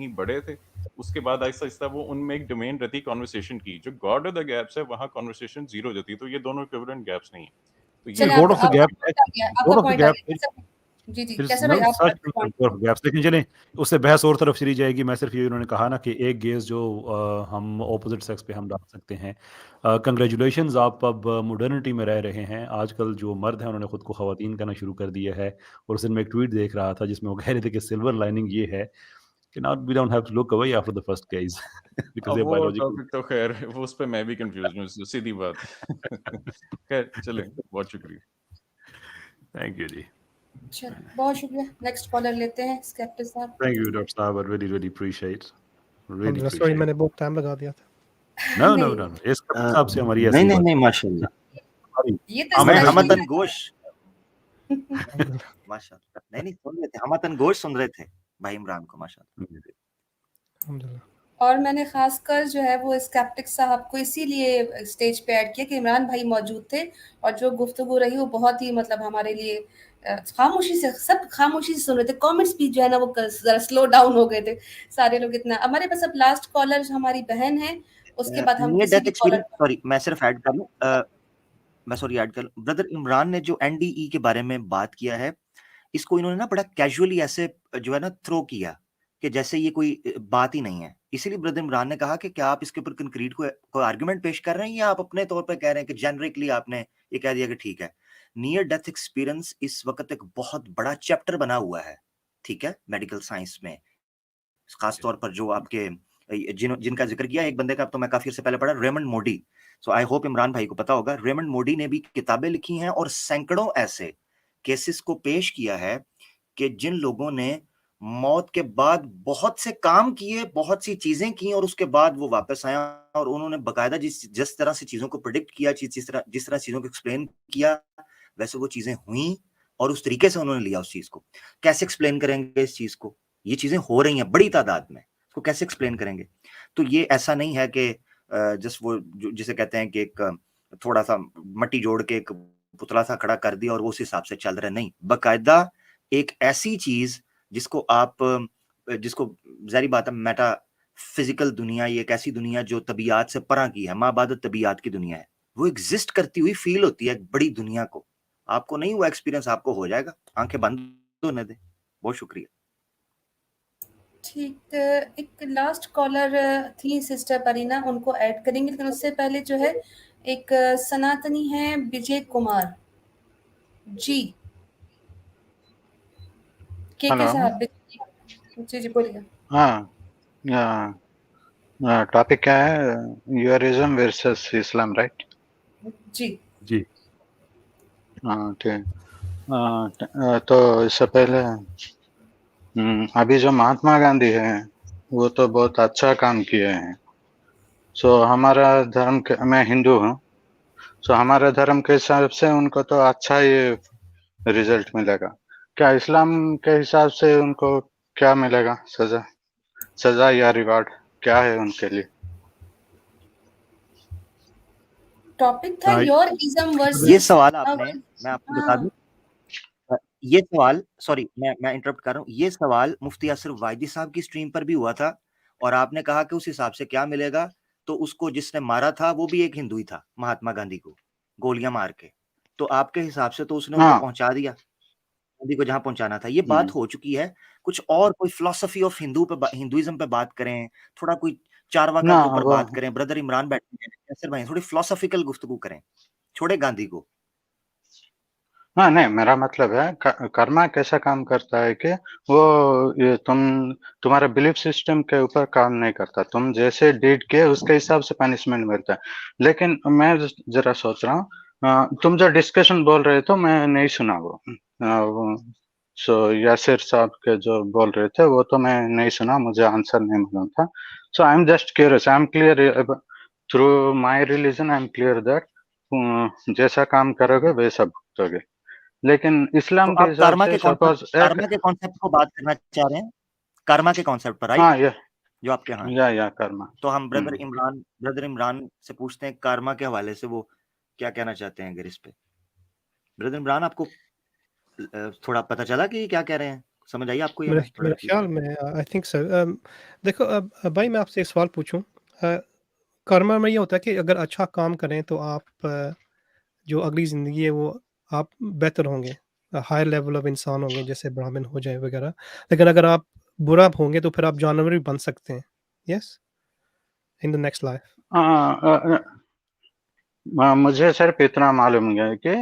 बड़े थे, उसके बाद आहिस्ता-आहिस्ता वो उनमें एक डोमेन रहती कन्वर्सेशन की, जो गॉड ऑफ द गैप्स है वहाँ कन्वर्सेशन ज़ीरो जाती है, तो ये दोनों इक्विवेलेंट गैप्स नहीं है। तो ये चलिए एक गॉड ऑफ द आपका गैप पॉइंट आ गया, आपका गॉड ऑफ द पॉइंट आ गैप गया। जी, जी, फिर कैसर भाई आप सर्च आपका पॉइंट फॉर गैप्स, लेकिन चलें उससे बहस और तरफ चली जाएगी। मैं सिर्फ ये उन्होंने कहा ना कि एक गेज जो हम ऑपोजिट सेक्स पे हम डाल सकते हैं। कंग्रेचुलेशंस, आप अब मॉडर्निटी में रह रहे हैं। आजकल जो मर्द हैं उन्होंने खुद को ख़वातीन कहना शुरू कर दिया है। और उस दिन मैं एक ट्वीट देख रहा था जिसमें वो कह रहे थे कि सिल्वर लाइनिंग ये है कि now we don't have to look away after the first guys because अब दे आर वो बायोलॉजिकल। टॉपिक तो खैर वो उस पे मैं भी कंफ्यूज़ हूँ, सीधी बात। खैर चलें, बहुत शुक्रिया। थैंक यू जी। चलो, बहुत शुक्रिया। नेक्स्ट कॉलर लेते हैं, स्केप्टिक साहब। थैंक यू डॉक्टर साहब, I really really appreciate sorry मैंने बहुत टाइम लगा दिया था। नो नो नहीं, नो, इस हिसाब से हमारी नहीं ऐसी नहीं बात नहीं, माशाल्लाह। ये तो मैं स्पेशली हमतन है। गोश माशाल्लाह। नहीं नहीं, सुन रहे थे, हमतन गोश सुन रहे थे भाई इमरान को, माशाल्लाह। अल्हम्दुलिल्लाह। और मैंने खासकर जो है वो स्केप्टिक साहब को इसीलिए स्टेज पे ऐड किया कि इमरान भाई मौजूद थे और जो गुफ्तगू रही वो बहुत ही मतलब हमारे लिए खामोशी से, सब खामोशी से सुन रहे थे। कमेंट्स भी जो है ना वो जरा स्लो डाउन हो गए थे, सारे लोग इतना। हमारे पास अब लास्ट कॉलर हमारी बहन है, उसके बाद हम नियर किसी डेथ भी कॉलर एक्सपीरियंस, सॉरी मैं सिर्फ ऐड कर लूं, मैं सॉरी ऐड कर लूं। ब्रदर इमरान ने जो एनडीई के बारे में बात किया है, इसको इन्होंने ना बड़ा कैजुअली ऐसे जो है ना थ्रो किया कि जैसे ये कोई बात ही नहीं है। इसीलिए ब्रदर इमरान ने कहा कि क्या आप इसके ऊपर कंक्रीट कोई आर्गुमेंट पेश कर रहे हैं, या आप अपने तौर पे कह रहे हैं कि जेनरिकली आपने ये कह दिया कि ठीक है। नियर डेथ एक्सपीरियंस इस वक्त एक बहुत बड़ा चैप्टर बना हुआ है, ठीक है, मेडिकल साइंस में। खास तौर पर जो आपके जिनका जिक्र किया, एक बंदे का तो मैं काफी अर्से पहले पढ़ा, Raymond Modi. So I hope Imran भाई को पता होगा, रेमंड मोडी ने भी किताबें लिखी हैं और सैकड़ों ऐसे केसेस को पेश किया है कि जिन लोगों ने मौत के बाद बहुत से काम किए, बहुत सी चीजें की, और उसके बाद वो वापस आया और उन्होंने बकायदा जिस तरह से चीजों को प्रिडिक्ट किया, जिस तरह चीजों को एक्सप्लेन किया, वैसे वो चीजें हुई और उस तरीके से उन्होंने लिया उस चीज को। कैसे एक्सप्लेन करेंगे इस चीज को? ये चीजें हो रही हैं बड़ी तादाद में, इसको कैसे एक्सप्लेन करेंगे? तो ये ऐसा नहीं है कि जस्ट वो जिसे कहते हैं कि एक थोड़ा सा मट्टी जोड़ के एक पुतला सा खड़ा कर दिया और वो उस हिसाब से चल रहा, नहीं। बकायदा एक ऐसी चीज जिसको जाहिर बात है, मेटा फिजिकल दुनिया, ये एक ऐसी दुनिया जो तबीयत से परा की है, माबादत तबीयत की दुनिया है, वो एग्जिस्ट करती हुई फील होती है एक बड़ी दुनिया को। आपको नहीं हुआ एक्सपीरियंस, आपको हो जाएगा, आंखें बंद होने दे। बहुत शुक्रिया। ठीक। एक लास्ट कॉलर थी सिस्टर परीना, उनको ऐड करेंगे, लेकिन उससे पहले जो है एक सनातनी है विजय कुमार जी के हेलो। साहब। जी जी बोलिए। हाँ, टॉपिक क्या है? यूरिज्म वर्सेस इस्लाम, राइट? जी जी हाँ ठीक। तो इससे पहले अभी जो महात्मा गांधी है वो तो बहुत अच्छा काम किए हैं। सो हमारा धर्म के, मैं हिंदू हूँ, सो हमारे धर्म के हिसाब से उनको तो अच्छा ये रिजल्ट मिलेगा। क्या इस्लाम के हिसाब से उनको क्या मिलेगा? सजा या रिवार्ड क्या है उनके लिए? टॉपिक था योर इज्म वर्सेस। ये सवाल आपने, मैं आपको बता दूं, ये सवाल, सॉरी मैं इंटरप्ट कर रहा हूँ, ये सवाल मुफ्ती असर वाइदी साहब की स्ट्रीम पर भी हुआ था और आपने कहा कि उस हिसाब से क्या मिलेगा, तो उसको जिसने मारा था वो भी एक हिंदू ही था, महात्मा गांधी को गोलियां मार के। तो आपके हिसाब से तो उसने उनको पहुंचा दिया, गांधी को जहां पहुंचाना था। ये बात हो चुकी है। कुछ और कोई फिलोसफी ऑफ हिंदुइज्म पे बात करें, थोड़ा कोई चारवाका के ऊपर बात करें। ब्रदर इमरान बैठे हैं, कैसर भाई, थोड़ी फिलोसफिकल गुफ्तगू करें, छोड़े गांधी को। हाँ नहीं, मेरा मतलब है कर्मा कैसा काम करता है कि वो ये तुम्हारे बिलीफ सिस्टम के ऊपर काम नहीं करता। तुम जैसे डीड किए उसके हिसाब से पनिशमेंट मिलता है। लेकिन मैं जरा सोच रहा हूँ, तुम जो डिस्कशन बोल रहे थे मैं नहीं सुना वो। सो यासिर साहब के जो बोल रहे थे वो तो मैं नहीं सुना, मुझे आंसर नहीं मालूम था। So I am just curious, I am clear through my religion, I am clear that जैसा काम करोगे वैसा भुगतोगे। लेकिन इस्लाम तो के आप हिसाब से सपोज कर्मा के कॉन्सेप्ट को बात करना चाह रहे हैं, कर्मा के कॉन्सेप्ट पर, राइट? हाँ ये जो आपके यहाँ या कर्मा। तो हम ब्रदर इमरान से पूछते हैं कर्मा के हवाले से वो क्या कहना चाहते हैं अगर इस पे। ब्रदर इमरान, आपको थोड़ा पता चला कि क्या कह रहे हैं समझ आई आपको? या मेरे मैं थोड़ा मेरे repeat ख्याल में आई थिंक सर देखो भाई मैं आपसे एक सवाल पूछूं कर्मा में ये होता है कि अगर अच्छा काम करें तो आप जो अगली ज़िंदगी है वो आप बेहतर होंगे, हायर लेवल ऑफ इंसान होंगे, जैसे ब्राह्मण हो जाए वगैरह। लेकिन अगर आप बुरा होंगे तो फिर आप जानवर भी बन सकते हैं, yes, in the next life. मुझे सिर्फ इतना मालूम है कि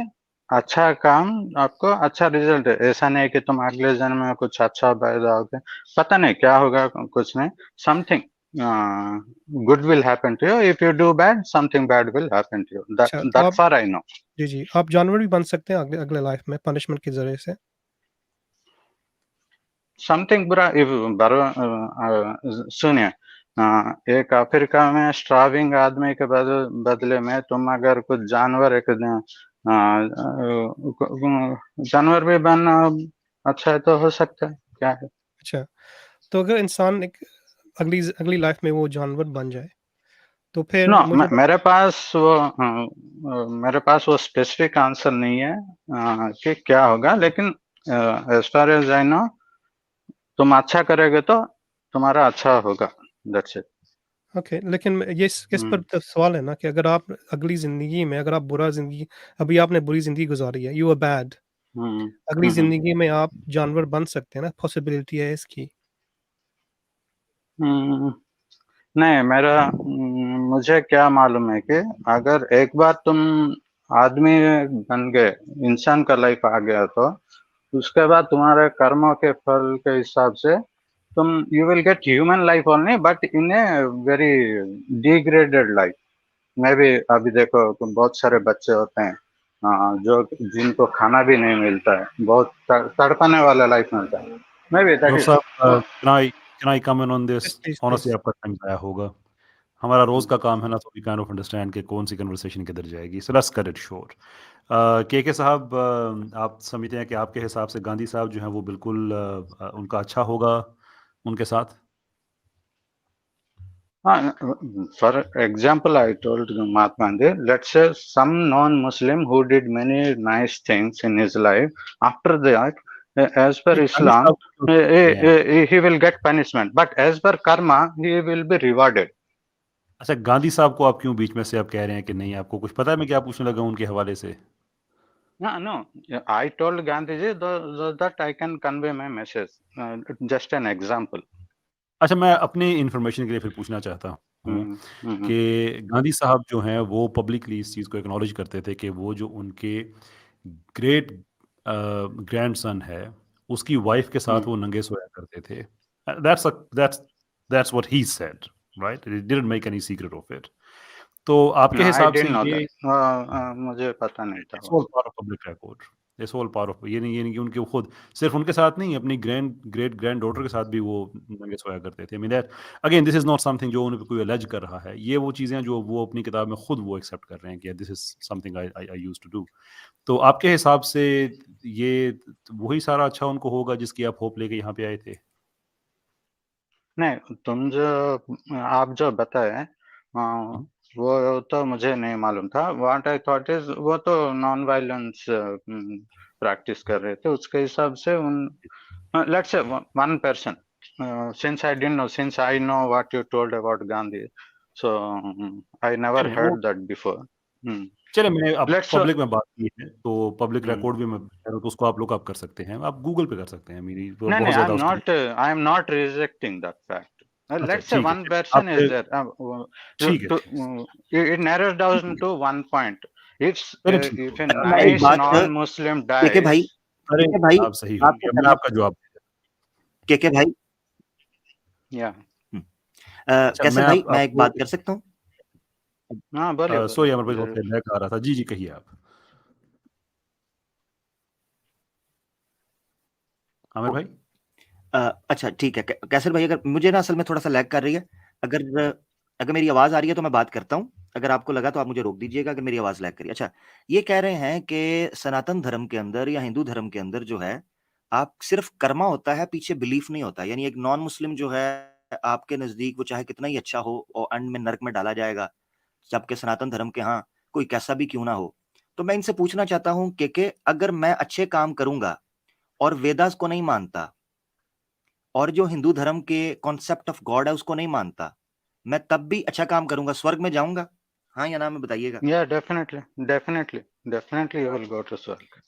अच्छा काम आपको अच्छा रिजल्ट है। ऐसा नहीं कि तुम अगले जन्म में कुछ अच्छा पैदा होगे, पता नहीं क्या होगा, कुछ नहीं। Something good will happen to you. If you do bad, something bad will happen to you. अच्छा, तो दैट आप फार आई नो। जी, आप जानवर भी बन सकते हैं अगले अगले लाइफ में पनिशमेंट के ज़रिए से? समथिंग बुरा सुनिए, एक अफ्रीका में स्ट्राविंग आदमी के बदले में तुम अगर कुछ जानवर एक जानवर भी बनना अच्छा है तो हो सकता है, क्या है। अच्छा, तो अगर इंसान एक अगली लाइफ में वो जानवर बन जाए, तो फिर नो, मुझे मेरे पास वो स्पेसिफिक आंसर नहीं है कि क्या होगा, लेकिन as far as I know, तुम अच्छा करोगे तो तुम्हारा अच्छा होगा। That's it. ओके, लेकिन ये इस पर तो सवाल है ना कि अगर आप अगली ज़िंदगी में अगर आप बुरा ज़िंदगी अभी आपने बुरी ज़िंदगी गुज़ारी है, यू आर बैड, अगली ज़िंदगी में आप जानवर बन सकते हैं ना, पॉसिबिलिटी है इसकी। नहीं, मुझे क्या मालूम है कि अगर एक बार तुम आदमी बन गए, इंसान का लाइफ आ गया, तो उसके बाद तुम्हारे कर्मों के फल के हिसाब से तुम you will get human life only, but in a very degraded life. मैं भी अभी देखो, बहुत सारे बच्चे होते हैं जो जिनको खाना भी नहीं मिलता है, बहुत तड़पाने वाला लाइफ मिलता है। मैं भी दैट डॉक्टर इज साहब, can I come in on this? Please, Honestly, please. आपका टाइम ज़ाया होगा। हमारा रोज़ का काम है ना, तो वी काइंड ऑफ अंडरस्टैंड कि कौन सी कन्वर्सेशन किधर जाएगी। So let's cut it short. के साहब, आप समझते हैं कि आपके हिसाब से गांधी साहब जो हैं वो बिल्कुल उनका अच्छा होगा उनके साथ? For example, I told Mahatma Gandhi, let's say some non-Muslim who did many nice things in his life, after that, as per नहीं, गांधी Islam, साहब को क्यों कहते हैं? he will get punishment, but as per karma, he will be rewarded. अच्छा, गांधी साहब को आप क्यों बीच में से आप कह रहे हैं कि नहीं? आपको कुछ पता है मैं क्या पूछने लगा उनके हवाले से? No, I told Gandhiji that I can convey my message. Just an example. अच्छा, मैं अपनी इन्फॉर्मेशन के लिए फिर पूछना चाहता हूँ कि गांधी साहब जो हैं वो पब्लिकली इस चीज़ को एक्नॉलेज करते थे कि वो जो उनके ग्रेट ग्रैंडसन है उसकी वाइफ के साथ वो नंगे सोया करते थे। That's what he said, right? He didn't make any secret of it. तो आपके No, I हिसाब से didn't know ये that. मुझे पता नहीं था इट्स वो। All part of public record. It's all part of, ये नहीं कि उनके खुद सिर्फ उनके साथ नहीं, अपनी ग्रेट ग्रैंड डॉटर के साथ भी वो नंगे सोया करते थे। I mean that again, this is not something जो उन पे कोई अलेज कर रहा है। ये वो चीज़ें जो वो अपनी किताब में खुद वो एक्सेप्ट कर रहे हैं कि this is something I used to do. तो आपके हिसाब से ये वही सारा अच्छा उनको होगा जिसकी आप होप लेके यहाँ पे आए थे? नहीं, आप जो बताए वो तो मुझे नहीं मालूम था। व्हाट आई थॉट इज, वो तो नॉन वायलेंस प्रैक्टिस कर रहे थे, उसके हिसाब से let's say one person, since I didn't know, since I know what you told about Gandhi, so I never चलिए हर्ड दैट बिफोर। चलिए, मैंने अब लेट्स पब्लिक में बात की है तो पब्लिक रिकॉर्ड भी मैं कह रहा हूँ, तो उसको आप लोग आप कर सकते हैं, आप गूगल पे कर सकते हैं। मेरी वो नहीं, बहुत ज़्यादा उसके I am not rejecting that fact. अच्छा, Let's say ठीक है, one चलिए person is आपसे there. ठीक है, It narrows down to one point. चलिए ठीक If a है। मैं एक nice बात non-Muslim केके भाई dies, अरे केके भाई आप सही हो आपके गया, मैंने सवाल आपका जवाब दे दिया। केके भाई yeah. अच्छा, कैसर मैं भाई मैं एक आपको बात कर सकता हूँ? हाँ, बोलिए सॉरी अमर भाई, जरूर। बहुत लैग आ रहा था। जी, जी, कहिए आप। आमिर भाई? अच्छा ठीक है। कैसर भाई, अगर मुझे ना असल में थोड़ा-सा लैग कर रही है। अगर मेरी आवाज़ आ रही है तो मैं बात करता हूँ। अगर आपको लगा तो आप मुझे रोक दीजिएगा अगर मेरी आवाज़ लैग कर रही है। अच्छा, ये कह रहे हैं कि सनातन धर्म के अंदर या हिंदू धर्म के अंदर जो है, आप सिर्फ़ कर्मा होता है, पीछे बिलीफ नहीं होता। यानी एक नॉन मुस्लिम जो है, आपके नज़दीक वो चाहे कितना ही अच्छा हो और एंड में नर्क में डाला जाएगा। जबकि सनातन धर्म के यहाँ कोई कैसा भी क्यों ना हो। तो मैं इनसे पूछना चाहता हूँ कि अगर मैं अच्छे काम करूँगा और वेदास को नहीं मानता, और जो हिंदू धर्म के कॉन्सेप्ट ऑफ गॉड है उसको नहीं मानता, मैं तब भी अच्छा काम करूंगा, स्वर्ग में जाऊंगा? हाँ या ना में बताइएगा। Yeah, definitely you will go to स्वर्ग.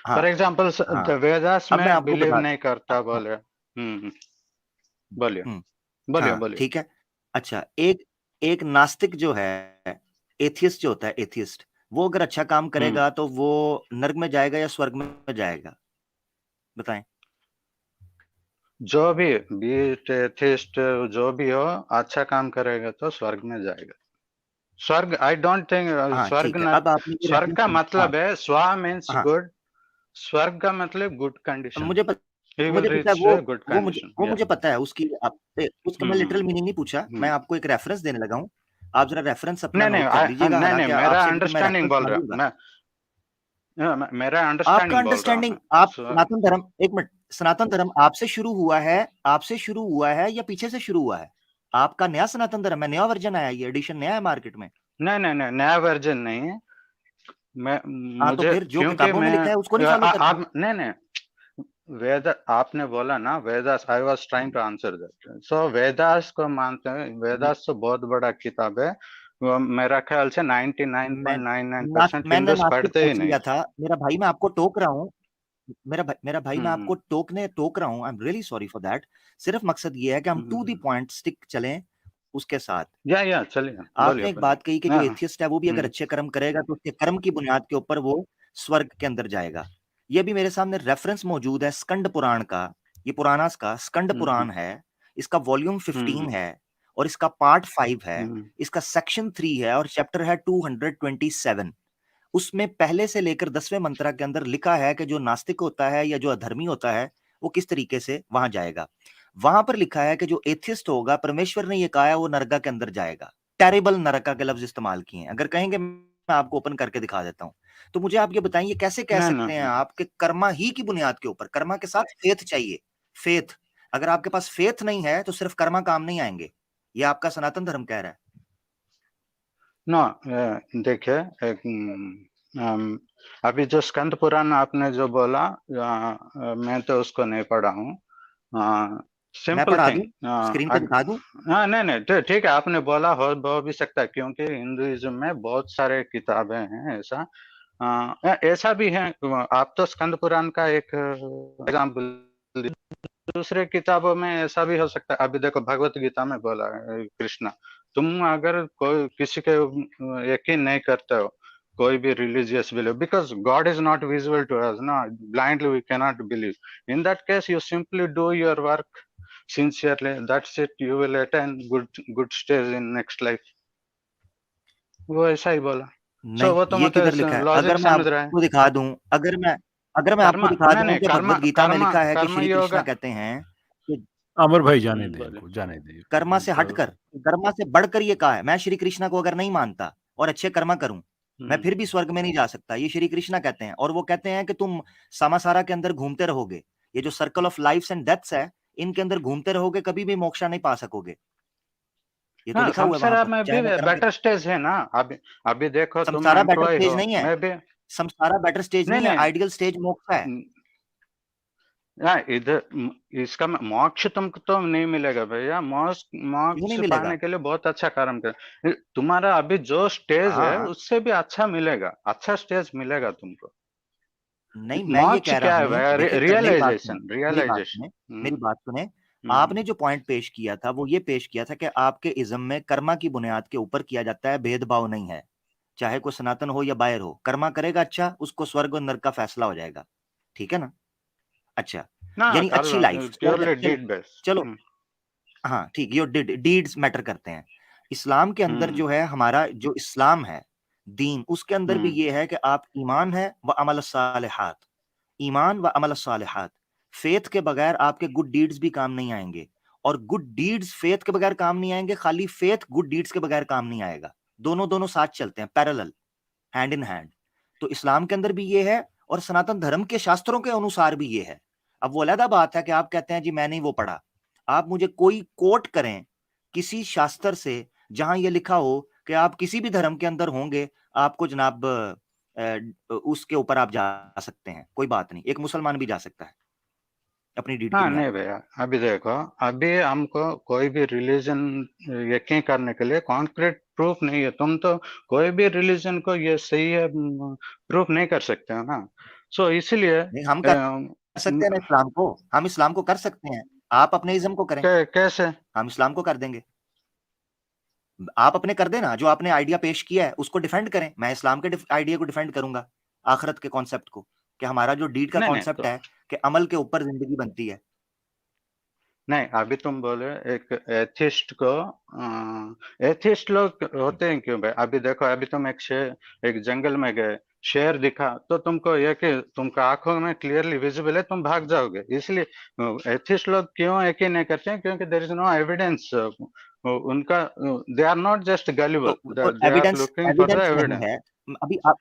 हाँ For example, हाँ, the वेदास अब मैं में आपको बिलीव बता नहीं करता हाँ बोले. बोलिए हाँ बोलिए. ठीक है। अच्छा, एक एक नास्तिक जो है, एथियस्ट जो होता है, एथियस्ट, वो अगर अच्छा काम करेगा तो वो नर्क में जाएगा या स्वर्ग में जाएगा? बताएं। जो भी बीट एथिस्ट जो भी हो, अच्छा काम करेगा तो स्वर्ग में जाएगा. स्वर्ग, आई डोंट थिंक हाँ स्वर्ग ठीक है, न, अब आपने ये स्वर्ग रेफरेंस का हाँ मतलब है स्वा मीन्स हाँ, गुड. स्वर्ग का मतलब गुड कंडीशन. मुझे ही विल मुझे पता है, रीच गुड वो मुझे कंडीशन. या मुझे पता है उसकी उसका मैं लिटरल मीनिंग नहीं पूछा, मैं आपको एक रेफरेंस देने लगा हूँ, आप जरा रेफरेंस अपना नहीं नोट कर लीजिएगा, नहीं, हालांकि मेरा आपसे भी तो मैं अंडरस्टैंडिंग रेफरेंस बोल रहा हूँ मांगूंगा। मेरा आपका अंडरस्टैंडिंग बोल रहा हूँ अंडरस्टैंडिंग, मैं. आप सनातन धर्म, एक मिनट, सनातन धर्म आपसे शुरू हुआ है या पीछे से शुरू हुआ है? आपका नया सनातन धर्म है, नया वर्जन आया, ये एडिशन नया है मार्केट में? नहीं, नया वर्जन नहीं है. मैं हाँ तो मुझे फिर जो क्योंकि किताबों में मैं लिखा है उसको नहीं फॉलो करते? आप नहीं, वेद आपने बोला ना, Vedas, I was trying to answer that. So Vedas को मानते हैं. वेदास तो बहुत बड़ा किताब है. वो मेरा ख्याल से 99.99% मैंने हिंदूस नास्तिक पढ़ते ही पूछ नहीं. लिया था मेरा भाई, मैं आपको टोक रहा हूँ, मेरा भाई मैं आपको हम्म टोक रहा हूँ, I am really sorry for that. सिर्फ मकसद ये है कि हम टू द पॉइंट स्टिक चलें उसके साथ। या चलिए, आपने एक बात कही कि जो हाँ, एथियस्ट है वो भी अगर अच्छे कर्म करेगा तो उसके कर्म की बुनियाद के ऊपर वो स्वर्ग के अंदर जाएगा। ये भी मेरे सामने रेफरेंस मौजूद है स्कंद पुराण का, ये पुराणास का स्कंद पुराण है, इसका वॉल्यूम 15 है और इसका पार्ट 5 है, इसका सेक्शन 3 है और चैप्टर है 227। उसमें पहले से लेकर 10वें मंत्रा के अंदर लिखा है कि जो नास्तिक होता है या जो अधर्मी होता है वो किस तरीके से वहां जाएगा। वहां पर लिखा है कि जो एथियस्ट होगा, परमेश्वर ने ये कहा है, वो नरका के अंदर जाएगा। टेरिबल नरका के लफ्ज इस्तेमाल किए हैं, अगर कहेंगे मैं आपको ओपन करके दिखा देता हूं। तो मुझे आप ये बताइए कैसे कह सकते हैं आप कि कर्मा ही की बुनियाद के ऊपर, कर्मा के साथ फेथ चाहिए, फेथ, अगर आपके पास फेथ नहीं है तो सिर्फ कर्मा काम नहीं आएंगे, ये आपका सनातन धर्म कह रहा है। देखिए, अभी जो स्कंद पुराण आपने जो बोला, मैं तो उसको नहीं पढ़ा हूँ. सिंपल थिंग, स्क्रीन पे दिखा दूं? हाँ नहीं तो ठीक है, आपने बोला हो भी सकता है, क्योंकि हिंदुइज्म में बहुत सारे किताबें हैं. ऐसा भी है. आप तो स्कंद पुराण का एक एग्जाम्पल, दूसरे किताबों में ऐसा भी हो सकता है. अभी देखो, भगवत गीता में बोला कृष्णा, तुम अगर कोई किसी के यकीन नहीं करते हो, कोई भी religious belief, because God is not visible to us ना, blindly we can not believe. In that case you simply do your work sincerely, that's it, you will attain good stage in next life. वो ऐसा ही बोला. नहीं, वो तो ये किधर लिखा है? लॉजिक समझ रहा है. आपको दिखा दूं, अगर मैं आपको दिखा दूं कि भगवत गीता में लिखा है कि श्री कृष्ण कहते हैं कि अमर भाई जाने दे, जाने दे. कर्मा से हटकर, कर्मा से बढ़कर ये कहा है, मैं श्री कृष्ण को अगर नहीं मानता और अच्छे कर्मा करूं, मैं फिर भी स्वर्ग में नहीं जा सकता, ये श्री कृष्ण कहते हैं। और वो कहते हैं कि तुम सामासारा के अंदर घूमते रहोगे, ये जो circle of lifes and deaths है, इनके अंदर घूमते रहोगे, कभी भी मोक्षा नहीं पा सकोगे। ये तो लिखा हुआ है वहां पर, चाहे मैं बेटर स्टेज है ना. अभी देखो, तुम संसारा बेटर एम्प्लॉय स्टेज हो, नहीं है, मैं भी संसारा बेटर स्टेज नहीं है, आइडियल स्टेज मोक्ष है। इधर इसका मोक्ष तुमको तो नहीं मिलेगा भैया. मोक्ष पाने के लिए बहुत अच्छा कर्म कर. तुम्हारा अभी जो स्टेज है उससे भी अच्छा मिलेगा, अच्छा स्टेज मिलेगा तुमको. नहीं, मैं ये कह रहा हूँ, रियलाइजेशन. मेरी बात सुने, आपने जो पॉइंट पेश किया था वो ये पेश किया था कि आपके इज्म में कर्मा की बुनियाद के ऊपर किया जाता है, भेदभाव नहीं है, चाहे कोई सनातन हो या बायर हो, कर्मा करेगा अच्छा, उसको स्वर्ग और नरक का फैसला हो जाएगा, ठीक है ना? अच्छा, यानी अच्छी लाइफ, चलो हाँ ठीक, योर डीड्स मैटर करते हैं। इस्लाम के अंदर जो है, हमारा जो इस्लाम है दीन, उसके अंदर भी ये है कि आप ईमान है व अमल सालिहात, ईमान व अमल सालिहात, फेथ के बगैर आपके गुड डीड्स भी काम नहीं आएंगे, और गुड डीड्स फेथ के बगैर काम नहीं आएंगे, खाली फेथ गुड डीड्स के बगैर काम नहीं आएगा, दोनों साथ चलते हैं, पैरेलल, हैंड इन हैंड। तो इस्लाम के अंदर भी ये है और सनातन धर्म के शास्त्रों के अनुसार भी ये है। अब वो अलग बात है कि आप कहते हैं जी मैंने वो पढ़ा, आप मुझे कोई कोट करें किसी शास्त्र से जहां ये लिखा हो कि आप किसी भी धर्म के अंदर होंगे, आपको जनाब उसके ऊपर आप जा सकते हैं, कोई बात नहीं, एक मुसलमान भी जा सकता है। अपनी डीड की हाँ बुनियाद नहीं पर। भैया, अभी देखो, अभी हमको कोई भी रिलीजन यकीन करने के लिए कॉन्क्रीट प्रूफ नहीं है। तुम तो कोई भी रिलीजन को ये सही है प्रूफ नहीं कर सकते हो ना। सो इसलिए नहीं, हम कर सकते हैं ना इस्लाम को, हम इस्लाम को कर सकते हैं, आप अपने इज्म को करें, कैसे? हम इस्लाम को कर देंगे। आप अपने कर देना, जो आपने आइडिया पेश किया है उसको डिफेंड करें, मैं इस्लाम के आइडिया को डिफेंड करूंगा, आखिरत के कॉन्सेप्ट को, कि हमारा जो डीड का नहीं कॉन्सेप्ट तो है कि अमल के ऊपर जिंदगी बनती है। नहीं, अभी तुम बोले एक एथिस्ट को, एथिस्ट लोग होते हैं क्यों भाई? अभी देखो, अभी तुम एक जंगल में गए, शेर दिखा तो तुमको ये कि तुमको आंखों में क्लियरली विजिबल है, तुम भाग जाओगे। इसलिए एथिस्ट लोग क्यों यकीन नहीं करते हैं? क्योंकि देयर इज नो एविडेंस। उनका, they are not just gullible, तो they are evidence looking for the evidence नहीं एविडेंस। है।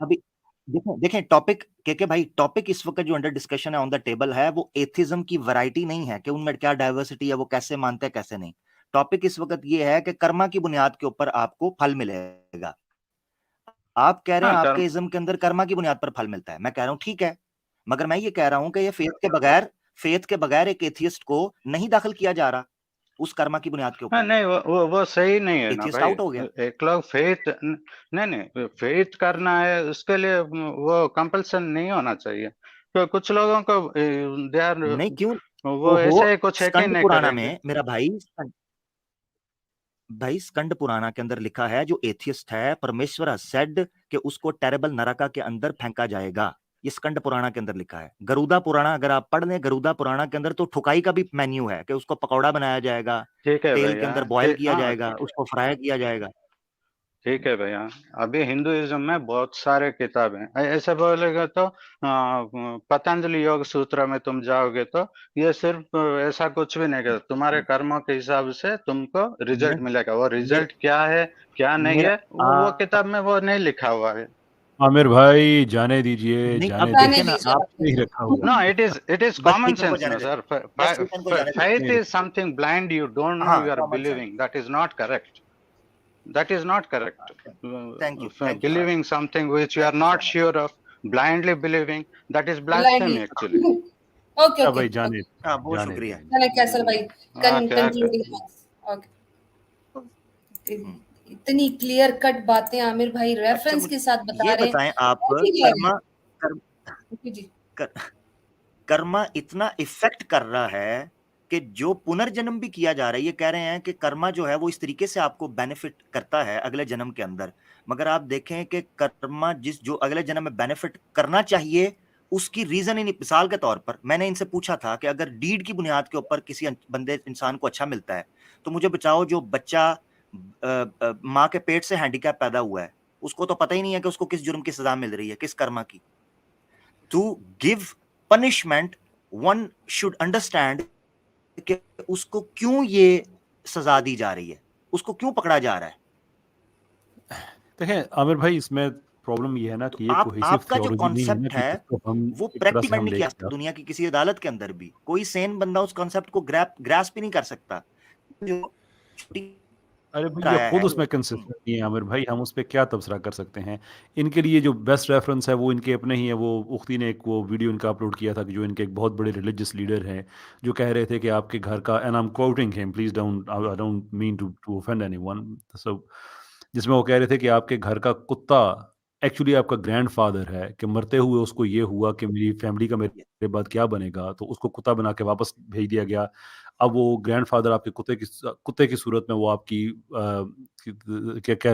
अभी देखें देखें टॉपिक के भाई, टॉपिक इस वक्त जो अंडर डिस्कशन है ऑन द टेबल है वो एथिज्म की वैरायटी नहीं है कि उनमें क्या डाइवर्सिटी है, वो कैसे मानते हैं कैसे नहीं। टॉपिक इस वक्त ये है कि कर्मा की बुनियाद के ऊपर आपको फल मिलेगा। आप कह रहे हैं हाँ आपके कर्म, इज्म के अंदर कर्मा की बुनियाद पर फल मिलता है, मैं कह रहा हूं ठीक है, मगर मैं ये कह रहा हूं कि ये फेथ के बगैर एक एथियस्ट को नहीं दाखिल किया जा रहा उस कर्मा की बुनियाद के हाँ ऊपर। नहीं, वो सही नहीं है ना एथियस्ट भाई। आउट हो गया। एक लोग फेथ, नहीं नहीं, फेथ करना है उसके लिए वो कंपल्सन नहीं होना चाहिए। तो कुछ लोगों को दे आर, नहीं क्यों? वो ओहो, ऐसे ही कुछ यकीन स्कंद नहीं पुराना करेंगे। में मेरा भाई स्कंद पुराना के अंदर लिखा है जो एथियस्ट है, परमेश्वर सेड कि उसको टेरेबल नरका के अंदर फेंका जाएगा। ये स्कंद पुराना के अंदर लिखा है। गरुदा पुराना अगर आप पढ़ लें, गरुदा पुराना के अंदर तो ठुकाई का भी मेन्यू है कि उसको पकौड़ा बनाया जाएगा, ठीक है तेल के भैया, अंदर बॉयल किया हाँ जाएगा, उसको फ्राई किया जाएगा। ठीक है भैया। अभी हिंदुइज्म में बहुत सारे किताब हैं। ऐसे बोलेगा तो पतंजलि योग सूत्र में तुम जाओगे तो ये सिर्फ ऐसा कुछ भी नहीं करता, तुम्हारे कर्मों के हिसाब से तुमको रिजल्ट मे- मिलेगा। वो मेरे रिजल्ट क्या है क्या नहीं मेरा है, वो किताब में वो नहीं लिखा हुआ है। आमिर भाई जाने दीजिए, नहीं, जाने अब दीजिए, जाने देखे ना दीजिए आप, नहीं रखा हुआ No, है। it is बस common ठीक है, उनको sense, no जाने दे, sir. बस ठीक है, उनको जाने दे। Faith नहीं is something blind you don't know, हाँ, you are common sense. believing. That is not correct. That is not correct. Thank you Believing something which you are thank you so not much. sure of, blindly believing, that is blindly blasphemy actually. Okay क्या okay भाई, जाने हाँ, बहुत जाने शुक्रिया। दीजिए। चले castle भाई Okay, कंक्लूडिंग ओके। इतनी क्लियर कट बातें आमिर भाई अच्छा रेफरेंस के साथ बता ये रहे हैं। बताएं आप, और भी कह रहे हैं। जी कर्मा इतना इफेक्ट कर रहा है कि जो पुनर्जन्म भी किया जा रहा है, ये कह रहे हैं कि कर्मा जो है वो इस तरीके से आपको बेनिफिट करता है अगले जन्म के अंदर, मगर आप देखें कि कर्मा जो अगले जन्म में बेनिफिट करना चाहिए उसकी रीजन ही नहीं। मिसाल के तौर पर मैंने इनसे पूछा था कि अगर डीड की बुनियाद के ऊपर किसी बंदे इंसान को अच्छा मिलता है तो मुझे बताओ, जो बच्चा माँ के पेट से हैंडीकैप पैदा हुआ है उसको तो पता ही नहीं है कि उसको किस जुर्म की सजा मिल रही है, किस कर्मा की। To give punishment one should understand कि उसको क्यों ये सजा दी जा रही है, उसको क्यों पकड़ा जा रहा है। देखें आमिर भाई, इसमें प्रॉब्लम ये है ना कि ये कोहेसिव आपका जो थियोलॉजी नहीं है ना कॉन्सेप्ट कि है जिसको हम वो एक तरह से प्रैक्टिकल हम नहीं किया लेके दुनिया की किसी अदालत के अंदर भी कोई सेन बंदा उस कॉन्सेप्ट को ग्रास्प भी नहीं कर सकता। जो अरे भैया खुद उसमें कंसिस्टेंट नहीं है आमिर भाई, हम उस पर क्या तबसरा कर सकते हैं। इनके लिए जो बेस्ट रेफरेंस है वो इनके अपने ही है। वो उख्ती ने एक वो वीडियो इनका अपलोड किया था कि जो इनके एक बहुत बड़े रिलीजियस लीडर हैं, जो कह रहे थे कि आपके घर का, and I am quoting him, please don't mean to offend anyone, so जिसमें वो कह रहे थे कि आपके घर का कुत्ता एक्चुअली आपका ग्रैंडफादर है, कि मरते हुए उसको ये हुआ कि मेरी फैमिली का मेरे बाद क्या बनेगा, तो उसको कुत्ता बना के वापस भेज दिया गया। अब वो ग्रैंडफादर आपके कुत्ते की सूरत में वो आपकी क्या क्या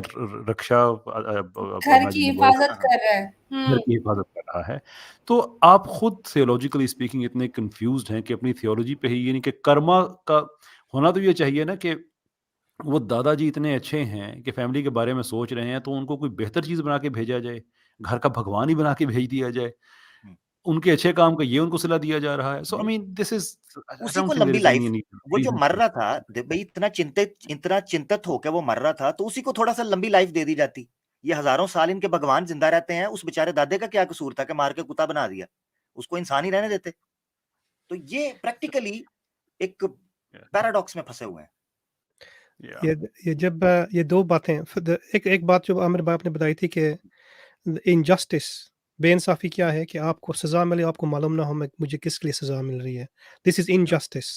रक्षा, घर की हिफाजत कर रहा है। घर की हिफाजत कर रहा है। तो आप खुद थियोलॉजिकली स्पीकिंग इतने कंफ्यूज्ड हैं कि अपनी थियोलॉजी पे ही, यानी कि कर्मा का होना तो ये चाहिए ना कि वो दादाजी इतने अच्छे हैं कि फैमिली के बारे में सोच रहे हैं तो उनको कोई बेहतर चीज़ बना के भेजा जाए, घर का भगवान ही बना के भेज दिया जाए। उनके अच्छे काम का ये उनको सिला दिया जा रहा है। सो आई मीन दिस इज़, आई उसी डोंट को थिंक देयर लंबी इज़ लाइफ, एनी वो जो मर रहा था भाई, इतना चिंतित होकर वो मर रहा था, तो उसी को थोड़ा सा लंबी लाइफ दे दी जाती। ये हजारों साल इनके भगवान जिंदा रहते हैं, उस बेचारे दादे का क्या कसूर था कि मार के कुत्ता बना दिया, उसको इंसान ही रहने देते। तो ये प्रैक्टिकली एक पैराडॉक्स में फंसे हुए हैं। ये जब ये दो बातें, एक बात जो आमिर भाई आपने बताई थी कि इनजस्टिस बेइंसाफ़ी क्या है कि आपको सज़ा मिले, आपको मालूम ना हो मुझे किस लिए सज़ा मिल रही है। This is injustice.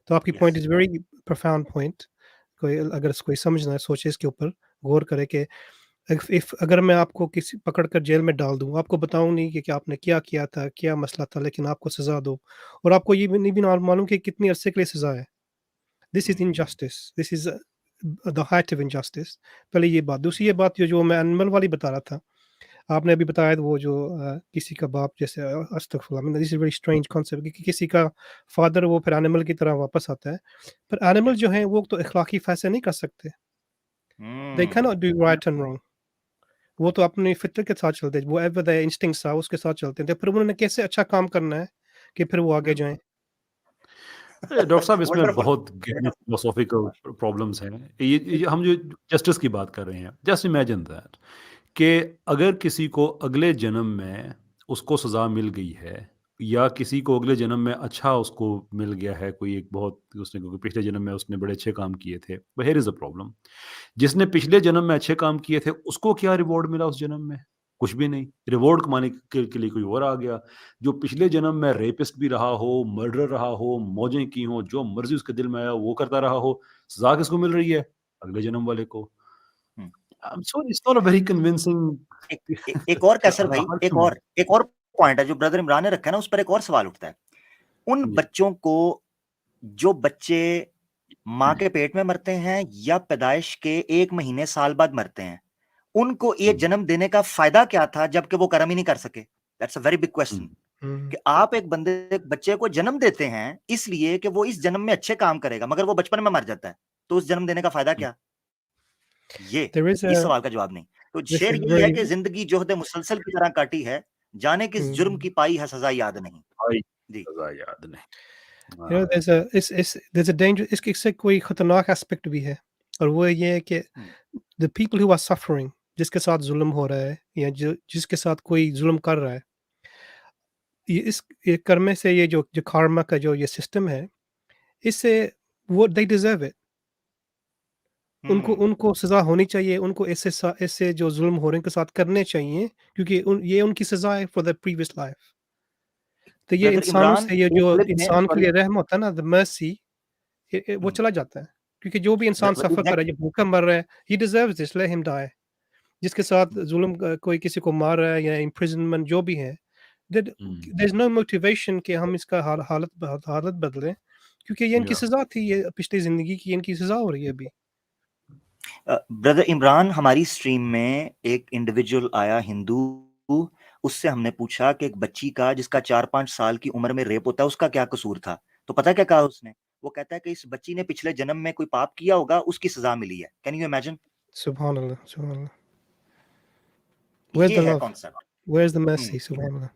तो आपकी point yes is very profound point. अगर कोई समझना है, सोचे इसके ऊपर, गौर करे कि इफ अगर मैं आपको किसी पकड़ कर जेल में डाल दूँ, आपको बताऊँ नहीं कि आपने क्या किया था, क्या मसला था, लेकिन आपको सज़ा दूँ और आपको ये भी नहीं भी मालूम कि कितनी अरसे के लिए सज़ा है। This is injustice, this is the height of injustice. पहले ये बात। दूसरी ये बात जो मैं एनिमल वाली बता रहा था, आपने अभी बताया वो जो किसी का बाप जैसे अस्तगफुरुल्लाह, this is very strange concept कि किसी का फादर वो फिर एनिमल की तरह वापस आता है। पर एनिमल जो हैं वो तो इखलाकी फैसले नहीं कर सकते। They cannot do right and wrong. वो तो अपनी फितरत के साथ चलते हैं, व्हाटएवर देयर इंस्टिंक्ट्स are उसके साथ चलते हैं। फिर उन्होंने कैसे अच्छा काम करना है कि फिर वो आगे जाएँ। डॉक्टर साहब इसमें वंडरफुल बहुत गहरी फिलोसॉफिकल प्रॉब्लम्स हैं। ये हम जो जस्टिस की बात कर रहे हैं, जस्ट इमेजिन दैट कि अगर किसी को अगले जन्म में उसको सज़ा मिल गई है या किसी को अगले जन्म में अच्छा उसको मिल गया है, कोई एक बहुत उसने क्योंकि पिछले जन्म में उसने बड़े अच्छे काम किए थे। But here is the problem, जिसने पिछले जन्म में अच्छे काम किए थे उसको क्या रिवॉर्ड मिला उस जन्म में? कुछ भी नहीं। रिवॉर्ड कमाने के लिए कोई और आ गया। जो पिछले जन्म में रेपिस्ट भी रहा हो, मर्डरर रहा हो, मौजें की हों, जो मर्ज़ी उसके दिल में आया वो करता रहा हो, सज़ा किसको मिल रही है? अगले जन्म वाले को। Hmm. I am sorry, it's not a very convincing एक और कैसर भाई, आर्गुमेंट। एक और पॉइंट है जो ब्रदर इमरान ने रखा है ना, उस पर एक और सवाल उठता है। उन जी। बच्चों को जो बच्चे माँ के पेट में मरते हैं या पैदाइश के 1 महीने साल बाद मरते हैं, उनको ये जन्म देने का फायदा क्या था जबकि वो कर्म ही नहीं कर सके? That's a very big question कि आप एक बच्चे को जन्म देते हैं इसलिए कि वो इस जन्म में अच्छे काम करेगा, मगर वो बचपन में मर जाता है, तो उस जन्म देने का फायदा क्या? ये There is इस a सवाल का जवाब नहीं। तो this शेर is यही है very कि जिंदगी जोहद मुसलसल की तरह काटी है, जाने किस जुर्म की पाई है सजा याद नहीं। भाई जी सज़ा याद नहीं। you know there's a there's a danger, इससे कोई खतरनाक एस्पेक्ट भी है और वो ये है कि the people who are suffering, जिसके साथ जुल्म हो रहा है या जिसके साथ कोई जुल्म कर रहा है, ये कर्म से ये जो karma का जो ये सिस्टम है, इससे वो they deserve it। उनको सज़ा होनी चाहिए, उनको ऐसे जो जुल्म हो रहे हैं उनके साथ करने चाहिए क्योंकि ये उनकी सज़ा है फॉर द प्रीवियस लाइफ। तो ये ब्रदर इंसानों इमरान से ये एक जो क्लिप में इंसान के सॉरी लिए रहम होता है ना, द मर्सी, वो चला जाता है। क्योंकि जो भी इंसान सफ़र कर रहा है, जो भूखा मर रहा है, he deserves this, let him die. जिसके साथ जुल्म कोई किसी को मार रहा है या इम्प्रिजनमेंट जो भी है, देयर इज़ नो मोटिवेशन कि हम इसका हालत बदलें क्योंकि ये इनकी सज़ा थी, ये पिछली ज़िंदगी की इनकी सज़ा हो रही है अभी। ब्रदर इमरान, हमारी स्ट्रीम में एक इंडिविजुअल आया हिंदू, उससे हमने पूछा कि एक बच्ची का जिसका 4-5 साल की उम्र में रेप होता है उसका क्या कसूर था? तो पता क्या कहा उसने? वो कहता है कि इस बच्ची ने पिछले जन्म में कोई पाप किया होगा, उसकी सजा मिली है। Can you imagine? सुभान अल्लाह, सुभान अल्लाह। Where's ये the है love? Concept. Where's the mercy? सुभान अल्लाह।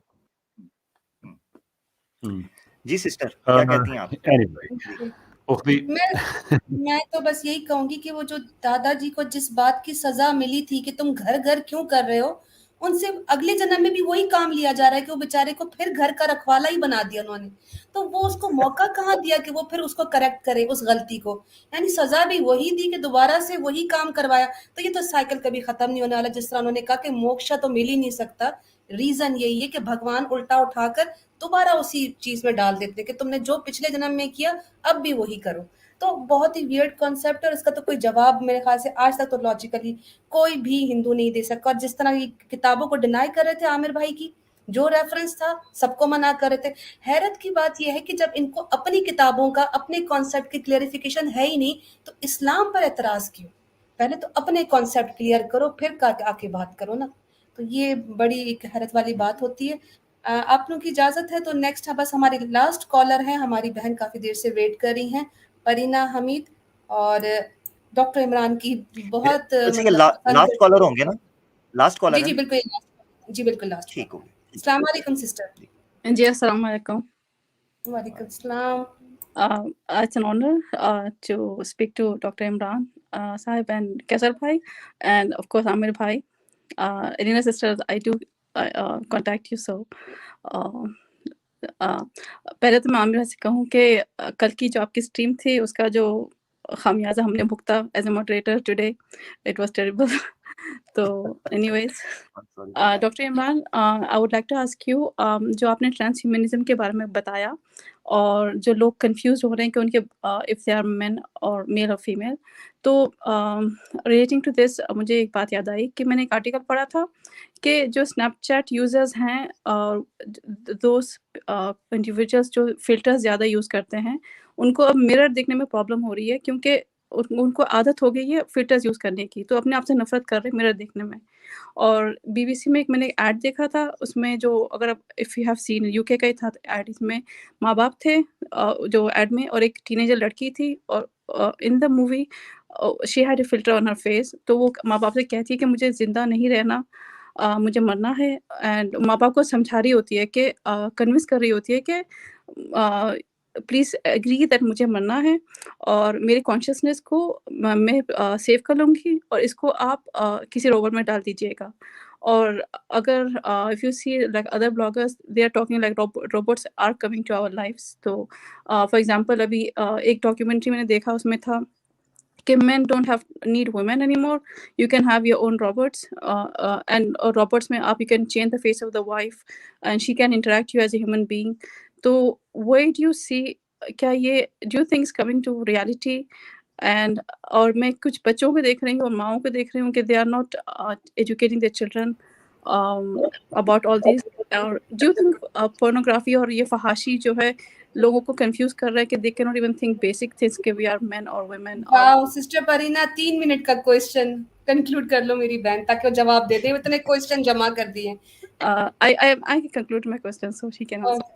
जी सिस्टर, क्या कहती हैं आप? एनीवे उख्ती मैं तो बस यही कहूंगी कि वो जो दादाजी को जिस बात की सजा मिली थी कि तुम घर घर क्यों कर रहे हो, उनसे अगले जन्म में भी वही काम लिया जा रहा है कि वो बेचारे को फिर घर का रखवाला ही बना दिया उन्होंने। तो वो उसको मौका कहाँ दिया कि वो फिर उसको करेक्ट करे उस गलती को, यानी सजा भी वही दी कि दोबारा से वही काम करवाया। तो ये तो साइकिल कभी खत्म नहीं होने वाला। जिस तरह उन्होंने कहा कि मोक्ष तो मिल ही नहीं सकता, रीजन यही है कि भगवान उल्टा उठाकर दोबारा उसी चीज में डाल देते कि तुमने जो पिछले जन्म में किया अब भी वही करो। तो बहुत ही वियर्ड कॉन्सेप्ट है और इसका तो कोई जवाब मेरे ख्याल से आज तक तो लॉजिकली कोई भी हिंदू नहीं दे सका। और जिस तरह ये किताबों को डिनाई कर रहे थे आमिर भाई की, जो रेफरेंस था सबको मना कर रहे थे। हैरत की बात यह है कि जब इनको अपनी किताबों का अपने कॉन्सेप्ट की क्लियरिफिकेशन है ही नहीं तो इस्लाम पर एतराज क्यों? पहले तो अपने कॉन्सेप्ट क्लियर करो फिर आके बात करो ना। तो ये बड़ी एक हैरत वाली बात होती है। आप लोगों की इजाजत है तो नेक्स्ट बस हमारी लास्ट कॉलर है, हमारी बहन काफी देर से वेट कर रही हैं, परीना हमीद। और डॉक्टर इमरान की बहुत ये मतलब लास्ट कॉलर होंगे ना? लास्ट कॉलर जी है जी ना? बिल्कुल, जी बिल्कुल लास्ट। ठीक हो गया। अस्सलाम वालेकुम सिस्टर। जी, अस्सलाम वालेकुम। वालेकुम सलाम। It's an honor to speak to Dr. Imran Sahib and Kaisar Bhai, and of course Amir Bhai. Irina sisters, I do contact you. So, पहले तो मैं आमिर से कहूँ कि कल की जो आपकी स्ट्रीम थी उसका जो खामियाजा हमने भुगता as a moderator today, it was terrible. तो anyways sorry doctor Imran, I would like to ask you, जो आपने ट्रांसह्यूमनिज्म के बारे में बताया और जो लोग कंफ्यूज हो रहे हैं कि उनके इफ़ दे आर मेन और मेल और फीमेल, तो रिलेटिंग टू दिस मुझे एक बात याद आई कि मैंने एक आर्टिकल पढ़ा था कि जो स्नैपचैट यूज़र्स हैं और दोस इंडिविजुअल्स जो फ़िल्टर्स ज़्यादा यूज़ करते हैं, उनको अब मिरर देखने में प्रॉब्लम हो रही है क्योंकि उनको आदत हो गई है फ़िल्टर्स यूज़ करने की, तो अपने आप से नफ़रत कर रहे हैं मिरर देखने में। और बीबीसी में एक मैंने ऐड देखा था, उसमें जो अगर आप if you have seen, UK का ही था ऐड, इसमें माँ-बाप थे जो ऐड में, और एक टीनेजर लड़की थी, और in the movie she had a filter on her face, तो वो माँ-बाप से कहती है कि मुझे ज़िंदा नहीं रहना, मुझे मरना है, एंड माँ-बाप को समझा रही होती है कि कन्विंस कर रही होती है कि प्लीज़ एग्री दैट मुझे मरना है और मेरे कॉन्शियसनेस को मैं सेव कर लूँगी, और इसको आप किसी रोवर में डाल दीजिएगा। और अगर if you see like other bloggers, they are talking like robots are coming to our lives. तो फॉर एग्ज़ाम्पल अभी एक डॉक्यूमेंट्री मैंने देखा, उसमें था कि men don't have need women anymore, you can have your own robots, and robots में आप you can change the face of the wife and she can interact you as a human being. तो where do you see, क्या ये do you think is coming to reality? And और मैं कुछ बच्चों को देख रही हूँ और माँओं को देख रही हूँ कि they are not educating their children about all these, और do you think pornography और ये फहाशी जो है लोगों को कंफ्यूज कर रहा है कि they cannot even think basic things कि we are men or women, और वाओ सिस्टर परीना, 3 मिनट का क्वेश्चन कंक्लूड कर लो मेरी बहन, ताकि वो जवाब दे दे। इतने क्वेश्चन जमा कर दिए। I conclude my question so she can answer.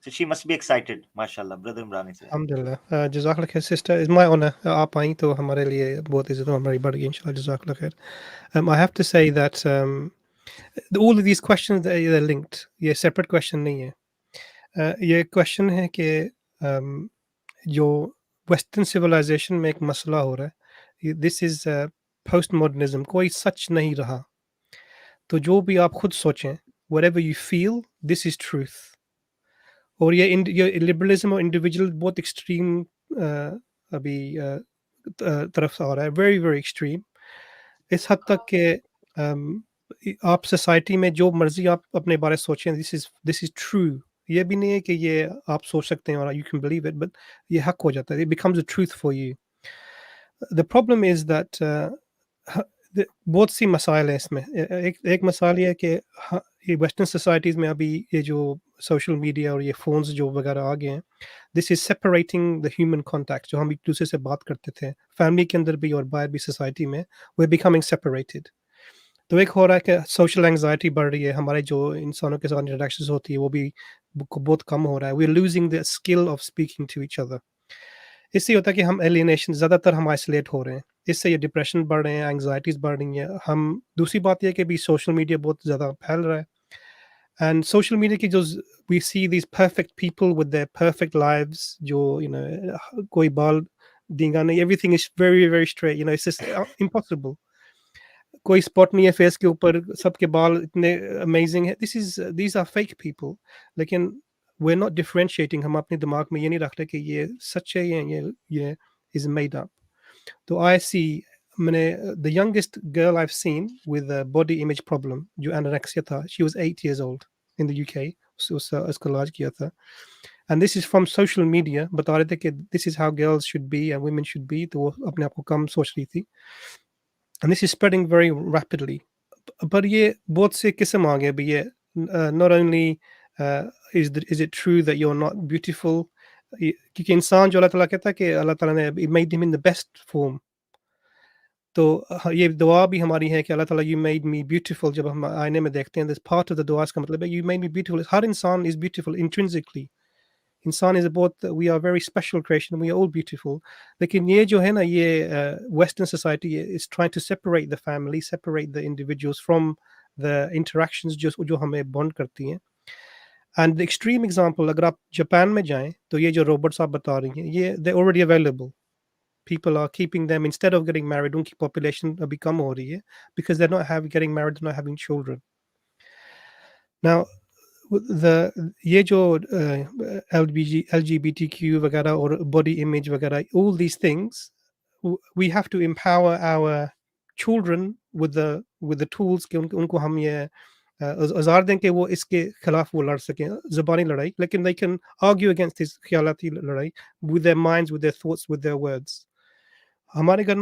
So she must be excited, माशाल्लाह, ब्रदर इमरान is here. अल्हम्दुलिल्लाह, जज़ाकल्लाह खैर सिस्टर, इज़ माय ऑनर, आप आई तो हमारे लिए बहुत इज़्ज़त हमारी बढ़ गई इंशाल्लाह, जज़ाकल्लाह खैर। I have to say that all of these questions they're linked, ये सेपरेट क्वेश्चन नहीं है। ये क्वेश्चन है कि जो वेस्टर्न सिविलाइजेशन में एक मसला हो रहा है, दिस इज़ पोस्ट मॉडर्निज्म, कोई सच नहीं रहा। तो जो भी आप खुद सोचें, whatever you feel, this is truth. और ये लिबरलिज्म और इंडिविजुअल बहुत एक्सट्रीम अभी तरफ से आ रहा है, वेरी वेरी एक्सट्रीम, इस हद तक कि आप सोसाइटी में जो मर्जी आप अपने बारे में सोचें, दिस इज ट्रू। ये भी नहीं है कि ये आप सोच सकते हैं और you can believe it, but ये हक हो जाता है, it becomes a truth for you. The problem is that बहुत सी मसाइल हैं इसमें। एक मसाइल ये है कि ये वेस्टर्न सोसाइटीज़ में अभी ये जो सोशल मीडिया और ये फ़ोन्स जो वगैरह आ गए हैं, this is separating the human contact. जो हम एक दूसरे से बात करते थे फैमिली के अंदर भी और बाहर भी सोसाइटी में, वी आर बिकमिंग सेपरेटेड। तो एक हो रहा है कि सोशल एंग्जाइटी बढ़ रही है, हमारे जो इंसानों के साथ इंटरेक्शंस होती है वो भी बहुत कम हो रहा है। We are losing the skill of speaking to each other. इससे होता है कि हम एलिनेशन, ज़्यादातर हम आइसोलेट हो रहे हैं, इससे ये डिप्रेशन बढ़ रहे हैं, एंग्जाइटीज़ बढ़ रही हैं। हम दूसरी बात ये है कि भी सोशल मीडिया बहुत ज़्यादा फैल रहा है, एंड सोशल मीडिया की जो we see these perfect people with their perfect lives, जो कोई बाल डींगा नहीं, everything is very very straight, it's just impossible. कोई स्पॉट नहीं है फेस के ऊपर, सबके बाल इतने अमेजिंग है। दीज आर फेक पीपल, लेकिन we're not differentiating, हम अपने दिमाग में ये नहीं रख रहे कि ये सच है, ये is made up। तो I see, the youngest girl I've seen with a body image problem, जो anorexia था, she was 8 years old in the UK, उसका इलाज किया था, and this is from social media, बता रहे थे कि this is how girls should be and women should be, तो वो अपने आप को कम सोच रही थी, and this is spreading very rapidly। पर ये बहुत से किस्म आ गए भी ये, not only is it true that you're not beautiful, क्योंकि इंसान जो अल्लाह ताला कहता है कि अल्लाह ताला ने made him in the best form, तो ये दुआ भी हमारी है कि अल्लाह ताला you made me beautiful। जब हम आईने में देखते हैं, this part of the दुआ का मतलब है you made me beautiful। हर इंसान is beautiful intrinsically, इंसान is both, we are very special creation, we are all beautiful। लेकिन ये जो है ना, ये western society is trying to separate the family, separate the individuals from the interactions जो हमें bond करती हैं। एंड द एक्सट्रीम एग्जांपल, अगर आप जापान में जाएं तो ये जो रोबोट्स आप बता रही हैं, ये they already available, people are keeping them instead of getting married. उनकी पॉपुलेशन अभी कम हो रही है because they not getting married, not having children. Now ये जो LGBTQ वगैरह और बॉडी इमेज वगैरह, all these things, we have to empower our children with the tools कि उनको हम ये औजार दें कि वो इसके खिलाफ वो लड़ सकें ज़बानी लड़ाई, लेकिन they can argue against this ख्यालाती लड़ाई with their minds, with their thoughts, with their words. हमारे घर में